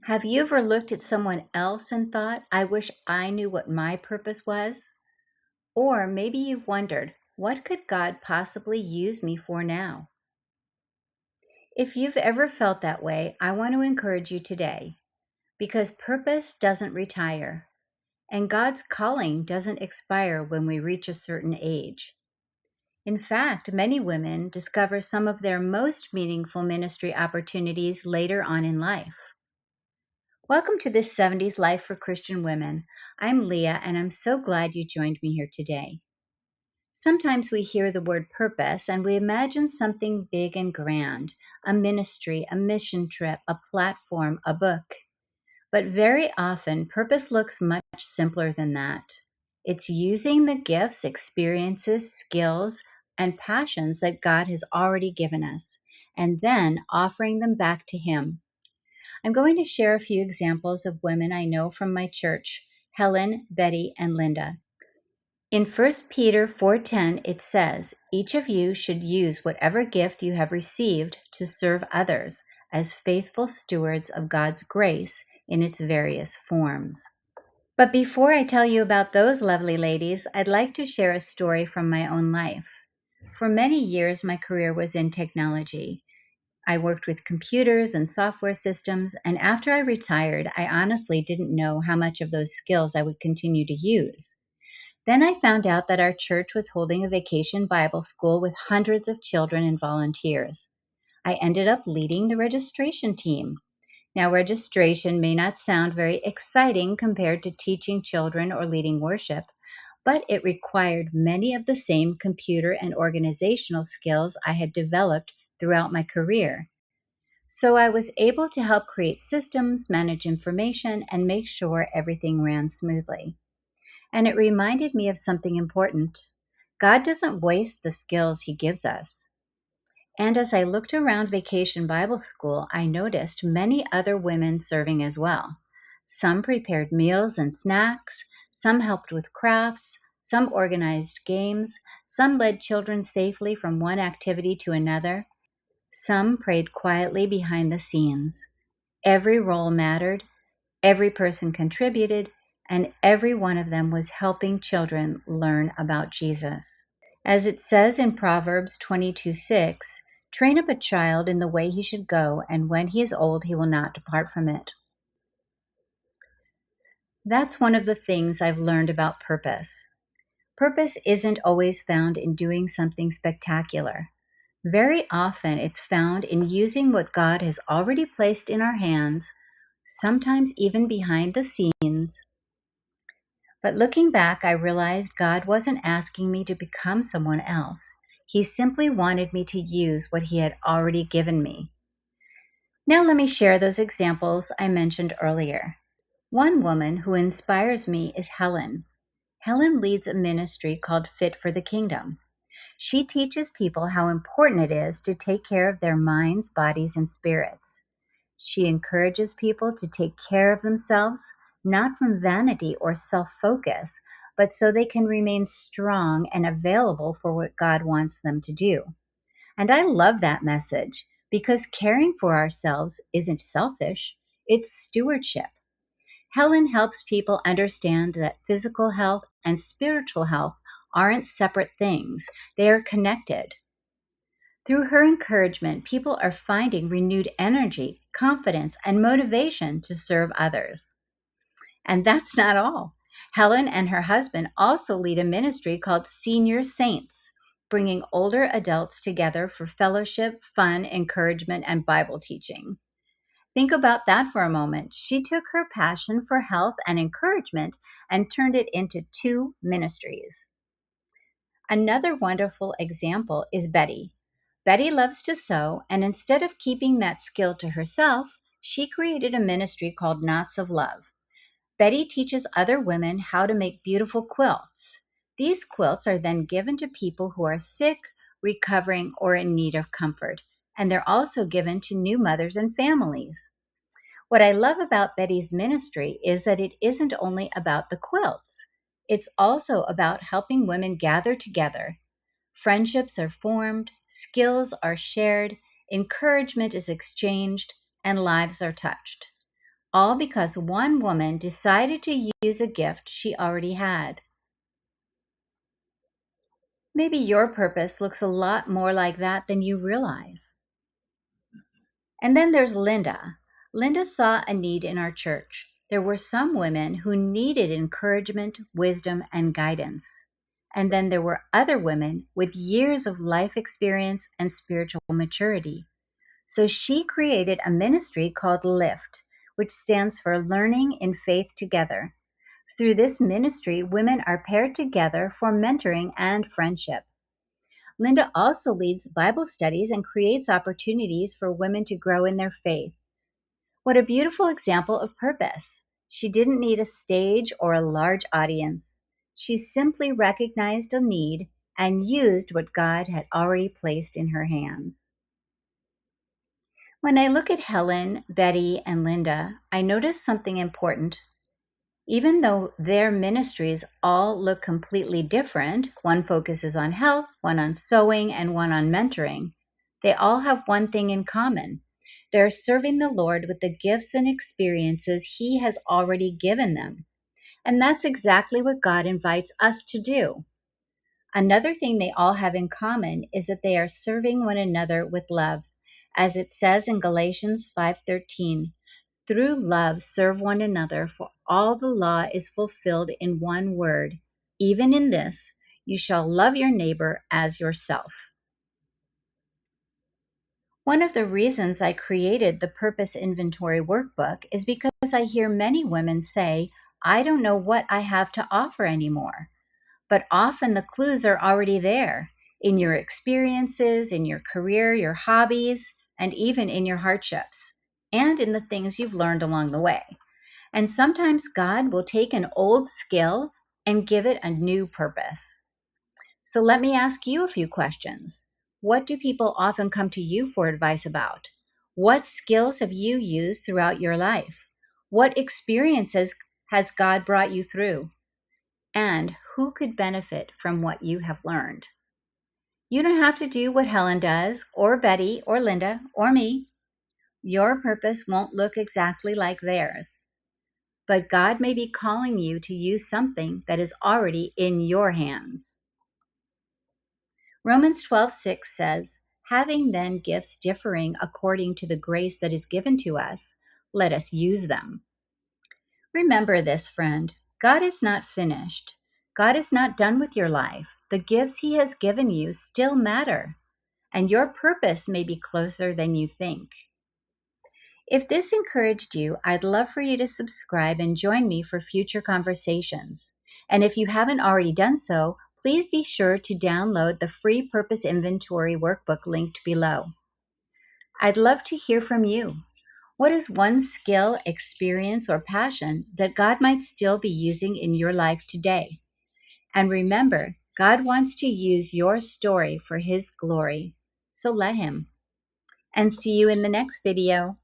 Have you ever looked at someone else and thought, I wish I knew what my purpose was? Or maybe you've wondered, what could God possibly use me for now? If you've ever felt that way, I want to encourage you today because purpose doesn't retire and God's calling doesn't expire when we reach a certain age. In fact, many women discover some of their most meaningful ministry opportunities later on in life. Welcome to this 70s Life for Christian Women. I'm Leah, and I'm so glad you joined me here today. Sometimes we hear the word purpose and we imagine something big and grand, a ministry, a mission trip, a platform, a book. But very often, purpose looks much simpler than that. It's using the gifts, experiences, skills, and passions that God has already given us, and then offering them back to Him. I'm going to share a few examples of women I know from my church, Helen, Betty, and Linda. In 1 Peter 4:10, it says, "Each of you should use whatever gift you have received to serve others as faithful stewards of God's grace in its various forms." But before I tell you about those lovely ladies, I'd like to share a story from my own life. For many years, my career was in technology. I worked with computers and software systems, and after I retired, I honestly didn't know how much of those skills I would continue to use. Then I found out that our church was holding a vacation Bible school with hundreds of children and volunteers. I ended up leading the registration team. Now, registration may not sound very exciting compared to teaching children or leading worship, but it required many of the same computer and organizational skills I had developed throughout my career. So I was able to help create systems, manage information, and make sure everything ran smoothly. And it reminded me of something important. God doesn't waste the skills He gives us. And as I looked around Vacation Bible School, I noticed many other women serving as well. Some prepared meals and snacks, some helped with crafts, some organized games, some led children safely from one activity to another, some prayed quietly behind the scenes. Every role mattered, every person contributed, and every one of them was helping children learn about Jesus. As it says in Proverbs 22:6, "Train up a child in the way he should go, and when he is old, he will not depart from it." That's one of the things I've learned about purpose. Purpose isn't always found in doing something spectacular. Very often it's found in using what God has already placed in our hands, sometimes even behind the scenes. But looking back, I realized God wasn't asking me to become someone else. He simply wanted me to use what He had already given me. Now let me share those examples I mentioned earlier. One woman who inspires me is Helen. Helen leads a ministry called Fit for the Kingdom. She teaches people how important it is to take care of their minds, bodies, and spirits. She encourages people to take care of themselves, not from vanity or self-focus, but so they can remain strong and available for what God wants them to do. And I love that message because caring for ourselves isn't selfish, it's stewardship. Helen helps people understand that physical health and spiritual health aren't separate things, they are connected. Through her encouragement, people are finding renewed energy, confidence, and motivation to serve others. And that's not all. Helen and her husband also lead a ministry called Senior Saints, bringing older adults together for fellowship, fun, encouragement, and Bible teaching. Think about that for a moment. She took her passion for health and encouragement and turned it into two ministries. Another wonderful example is Betty. Betty loves to sew, and instead of keeping that skill to herself, she created a ministry called Knots of Love. Betty teaches other women how to make beautiful quilts. These quilts are then given to people who are sick, recovering, or in need of comfort, and they're also given to new mothers and families. What I love about Betty's ministry is that it isn't only about the quilts. It's also about helping women gather together. Friendships are formed, skills are shared, encouragement is exchanged, and lives are touched. all because one woman decided to use a gift she already had. Maybe your purpose looks a lot more like that than you realize. And then there's Linda. Linda saw a need in our church. There were some women who needed encouragement, wisdom, and guidance. And then there were other women with years of life experience and spiritual maturity. So she created a ministry called LIFT, which stands for Learning in Faith Together. Through this ministry, women are paired together for mentoring and friendship. Linda also leads Bible studies and creates opportunities for women to grow in their faith. What a beautiful example of purpose. She didn't need a stage or a large audience. She simply recognized a need and used what God had already placed in her hands. When I look at Helen, Betty, and Linda, I notice something important. Even though their ministries all look completely different, one focuses on health, one on sewing, and one on mentoring, they all have one thing in common. They're serving the Lord with the gifts and experiences He has already given them. And that's exactly what God invites us to do. Another thing they all have in common is that they are serving one another with love. As it says in Galatians 5:13, through love serve one another, for all the law is fulfilled in one word. Even in this, you shall love your neighbor as yourself. One of the reasons I created the Purpose Inventory Workbook is because I hear many women say, I don't know what I have to offer anymore. But often the clues are already there in your experiences, in your career, your hobbies, and even in your hardships, and in the things you've learned along the way. And sometimes God will take an old skill and give it a new purpose. So let me ask you a few questions. What do people often come to you for advice about? What skills have you used throughout your life? What experiences has God brought you through? And who could benefit from what you have learned? You don't have to do what Helen does, or Betty, or Linda, or me. Your purpose won't look exactly like theirs. But God may be calling you to use something that is already in your hands. Romans 12:6 says, having then gifts differing according to the grace that is given to us, let us use them. Remember this, friend. God is not finished. God is not done with your life. The gifts He has given you still matter, and your purpose may be closer than you think. If this encouraged you, I'd love for you to subscribe and join me for future conversations. And if you haven't already done so, please be sure to download the free Purpose Inventory Workbook linked below. I'd love to hear from you. What is one skill, experience, or passion that God might still be using in your life today? And remember, God wants to use your story for His glory. So let Him. And see you in the next video.